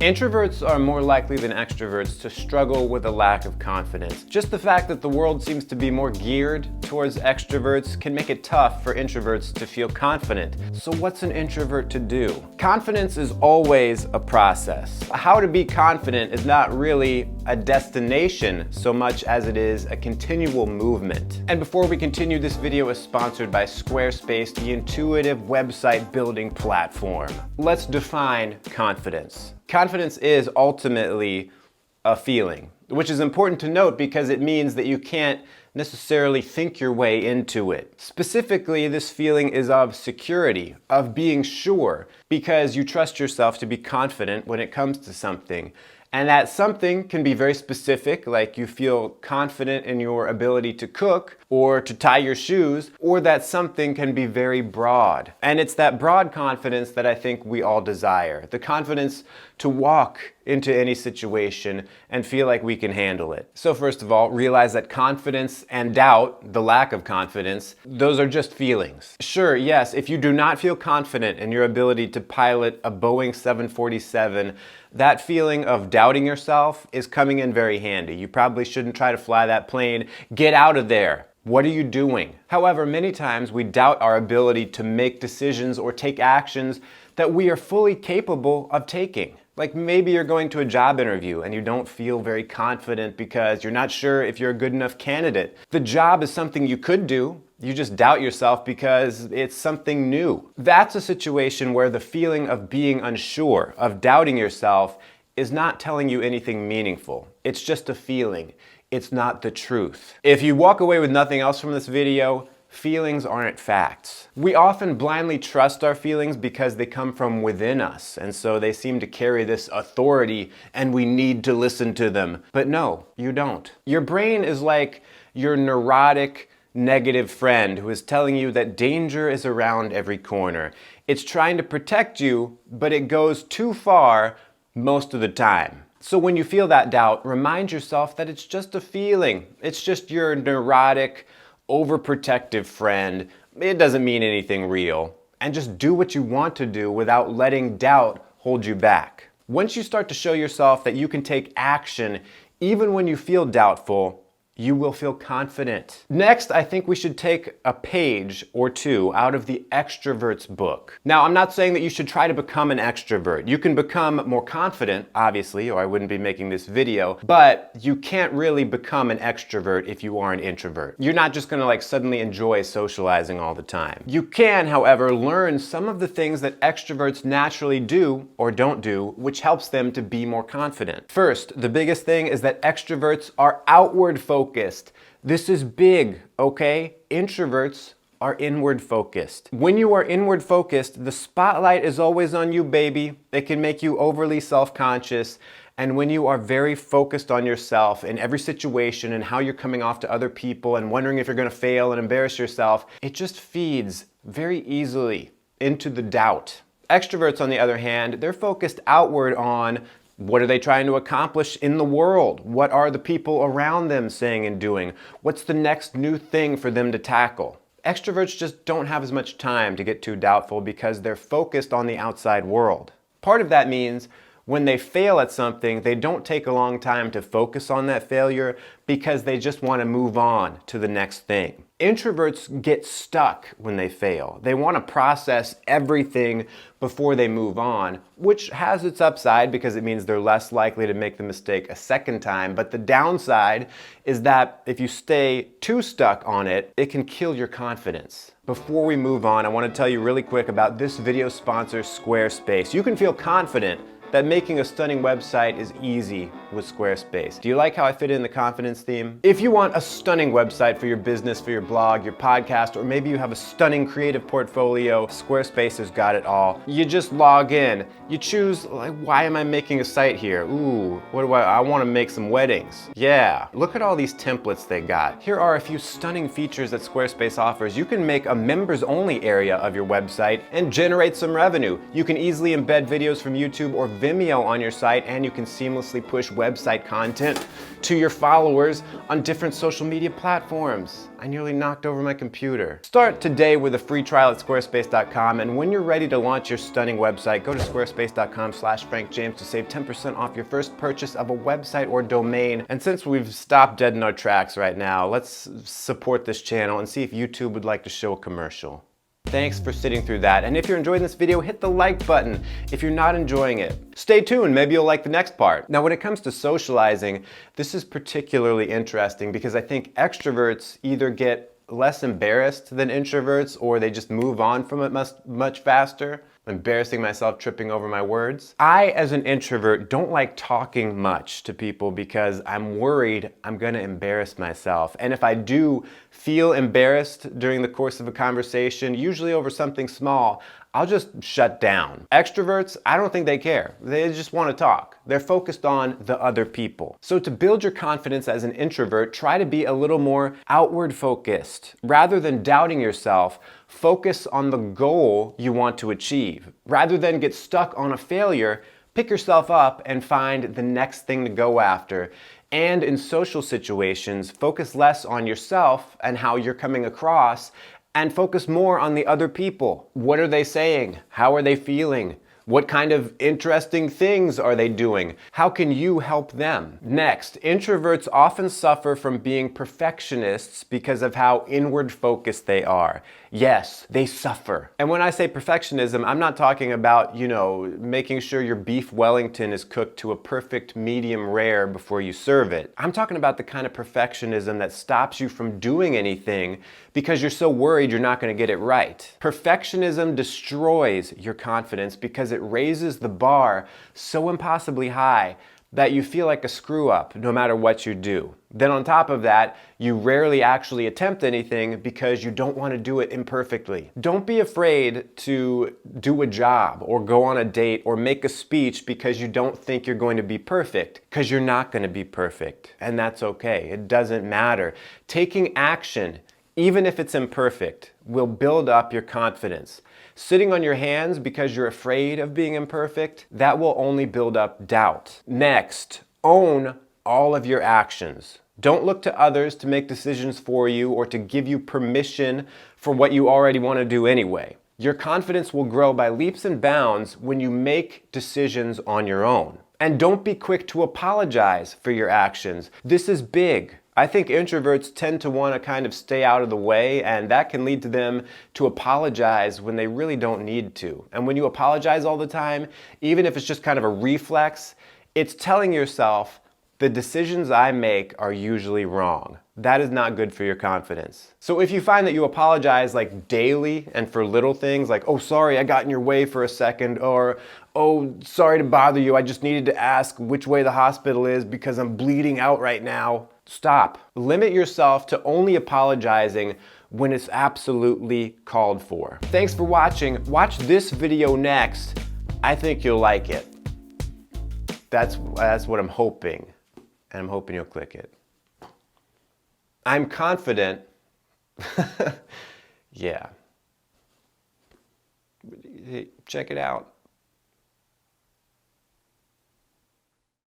Introverts are more likely than extroverts to struggle with a lack of confidence. Just the fact that the world seems to be more geared towards extroverts can make it tough for introverts to feel confident. So what's an introvert to do? Confidence is always a process. How to be confident is not really a destination so much as it is a continual movement. And before we continue, this video is sponsored by Squarespace, the intuitive website building platform. Let's define confidence. Confidence is ultimately a feeling, which is important to note because it means that you can't necessarily think your way into it. Specifically, this feeling is of security, of being sure, because you trust yourself to be confident when it comes to something. And that something can be very specific, like you feel confident in your ability to cook or to tie your shoes, or that something can be very broad. And it's that broad confidence that I think we all desire. The confidence to walk into any situation and feel like we can handle it. So first of all, realize that confidence and doubt, the lack of confidence, those are just feelings. Sure, yes, if you do not feel confident in your ability to pilot a Boeing 747, that feeling of doubting yourself is coming in very handy. You probably shouldn't try to fly that plane. Get out of there. What are you doing? However, many times we doubt our ability to make decisions or take actions that we are fully capable of taking. Like maybe you're going to a job interview and you don't feel very confident because you're not sure if you're a good enough candidate. The job is something you could do. You just doubt yourself because it's something new. That's a situation where the feeling of being unsure, of doubting yourself, is not telling you anything meaningful. It's just a feeling. It's not the truth. If you walk away with nothing else from this video, feelings aren't facts. We often blindly trust our feelings because they come from within us, and so they seem to carry this authority and we need to listen to them. But no, you don't. Your brain is like your neurotic, negative friend who is telling you that danger is around every corner. It's trying to protect you, but it goes too far most of the time. So when you feel that doubt, remind yourself that it's just a feeling. It's just your neurotic, overprotective friend. It doesn't mean anything real. And just do what you want to do without letting doubt hold you back. Once you start to show yourself that you can take action even when you feel doubtful, you will feel confident. Next, I think we should take a page or two out of the Extrovert's book. Now, I'm not saying that you should try to become an extrovert. You can become more confident, obviously, or I wouldn't be making this video, but you can't really become an extrovert if you are an introvert. You're not just gonna suddenly enjoy socializing all the time. You can, however, learn some of the things that extroverts naturally do or don't do, which helps them to be more confident. First, the biggest thing is that extroverts are outward focused. This is big, okay? Introverts are inward focused. When you are inward focused, the spotlight is always on you, baby. It can make you overly self-conscious. And when you are very focused on yourself in every situation and how you're coming off to other people and wondering if you're gonna fail and embarrass yourself, it just feeds very easily into the doubt. Extroverts, on the other hand, they're focused outward on what are they trying to accomplish in the world? What are the people around them saying and doing? What's the next new thing for them to tackle? Extroverts just don't have as much time to get too doubtful because they're focused on the outside world. Part of that means when they fail at something, they don't take a long time to focus on that failure because they just want to move on to the next thing. Introverts get stuck when they fail. They want to process everything before they move on, which has its upside because it means they're less likely to make the mistake a second time. But the downside is that if you stay too stuck on it, it can kill your confidence. Before we move on, I want to tell you really quick about this video sponsor, Squarespace. You can feel confident that making a stunning website is easy with Squarespace. Do you like how I fit in the confidence theme? If you want a stunning website for your business, for your blog, your podcast, or maybe you have a stunning creative portfolio, Squarespace has got it all. You just log in. You choose, why am I making a site here? Ooh, what do I want to make some weddings. Yeah, look at all these templates they got. Here are a few stunning features that Squarespace offers. You can make a members only area of your website and generate some revenue. You can easily embed videos from YouTube or Vimeo on your site, and you can seamlessly push website content to your followers on different social media platforms. I nearly knocked over my computer. Start today with a free trial at squarespace.com, and when you're ready to launch your stunning website, go to squarespace.com/FrankJames to save 10% off your first purchase of a website or domain. And since we've stopped dead in our tracks right now, let's support this channel and see if YouTube would like to show a commercial. Thanks for sitting through that, and if you're enjoying this video, hit the like button. If you're not enjoying it, stay tuned, maybe you'll like the next part. Now, when it comes to socializing, this is particularly interesting because I think extroverts either get less embarrassed than introverts, or they just move on from it much faster. I'm embarrassing myself, tripping over my words. I, as an introvert, don't like talking much to people because I'm worried I'm gonna embarrass myself. And if I do feel embarrassed during the course of a conversation, usually over something small, I'll just shut down. Extroverts, I don't think they care. They just want to talk. They're focused on the other people. So to build your confidence as an introvert, try to be a little more outward focused. Rather than doubting yourself, focus on the goal you want to achieve. Rather than get stuck on a failure, pick yourself up and find the next thing to go after. And in social situations, focus less on yourself and how you're coming across, and focus more on the other people. What are they saying? How are they feeling? What kind of interesting things are they doing? How can you help them? Next, introverts often suffer from being perfectionists because of how inward focused they are. Yes, they suffer. And when I say perfectionism, I'm not talking about, making sure your beef Wellington is cooked to a perfect medium rare before you serve it. I'm talking about the kind of perfectionism that stops you from doing anything because you're so worried you're not going to get it right. Perfectionism destroys your confidence because it raises the bar so impossibly high that you feel like a screw up no matter what you do. Then on top of that, you rarely actually attempt anything because you don't want to do it imperfectly. Don't be afraid to do a job or go on a date or make a speech because you don't think you're going to be perfect, because you're not going to be perfect. And that's okay. It doesn't matter. Taking action, even if it's imperfect, will build up your confidence. Sitting on your hands because you're afraid of being imperfect, that will only build up doubt. Next, own all of your actions. Don't look to others to make decisions for you or to give you permission for what you already want to do anyway. Your confidence will grow by leaps and bounds when you make decisions on your own. And don't be quick to apologize for your actions. This is big. I think introverts tend to want to kind of stay out of the way, and that can lead to them to apologize when they really don't need to. And when you apologize all the time, even if it's just kind of a reflex, it's telling yourself, the decisions I make are usually wrong. That is not good for your confidence. So if you find that you apologize like daily and for little things like, oh, sorry, I got in your way for a second, or, oh, sorry to bother you, I just needed to ask which way the hospital is because I'm bleeding out right now. Stop. Limit yourself to only apologizing when it's absolutely called for. Thanks for watching. Watch this video next. I think you'll like it. That's what I'm hoping. And I'm hoping you'll click it. I'm confident. Yeah. Check it out.